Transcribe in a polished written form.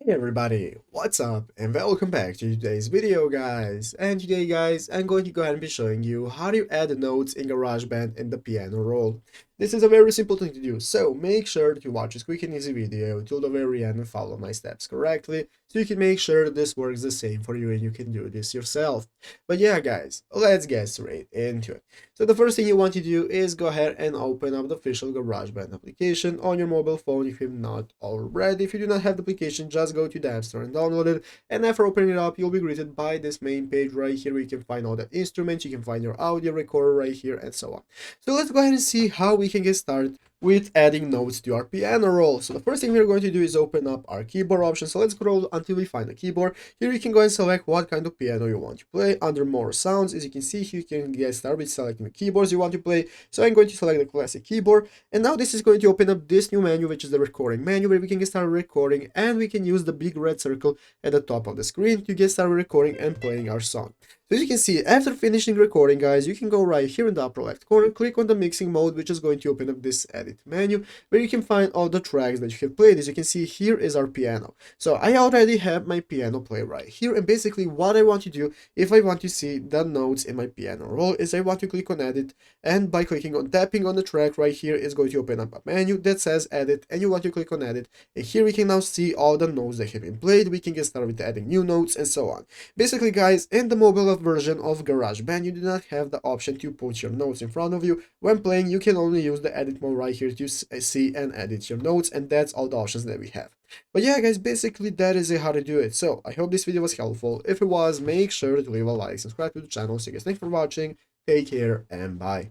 Hey everybody, what's up and welcome back to today's video guys. And today guys, I'm going to go ahead and be showing you how to add notes in GarageBand in the piano roll. This is a very simple thing to do, so make sure to watch this quick and easy video till the very end and follow my steps correctly, so you can make sure that this works the same for you and you can do this yourself. But yeah guys, let's get straight into it. So the first thing you want to do is go ahead and open up the official GarageBand application on your mobile phone if you've not already. If you do not have the application, just go to the App Store and download it. And after opening it up, you'll be greeted by this main page right here where you can find all the instruments, you can find your audio recorder right here, and so on. So let's go ahead and see how we can get started with adding notes to our piano roll. So the first thing we're going to do is open up our keyboard option. So let's scroll until we find the keyboard. Here you can go and select what kind of piano you want to play. Under more sounds, as you can see here, you can get started with selecting the keyboards you want to play. So I'm going to select the classic keyboard, and now this is going to open up this new menu, which is the recording menu, where we can get started recording, and we can use the big red circle at the top of the screen to get started recording and playing our song. So as you can see, after finishing recording guys, you can go right here in the upper left corner, click on the mixing mode, which is going to open up this edit menu where you can find all the tracks that you have played. As you can see, here is our piano. So I already have my piano play right here, and basically what I want to do if I want to see the notes in my piano roll is I want to click on edit, and by tapping on the track right here is going to open up a menu that says edit, and you want to click on edit, and here we can now see all the notes that have been played. We can get started with adding new notes and so on. Basically guys, in the mobile version of GarageBand, you do not have the option to put your notes in front of you. When playing, you can only use the edit mode right here to see and edit your notes, and that's all the options that we have. But yeah guys, basically that is how to do it. So I hope this video was helpful. If it was, make sure to leave a like, subscribe to the channel. So guys, thanks for watching, take care, and bye.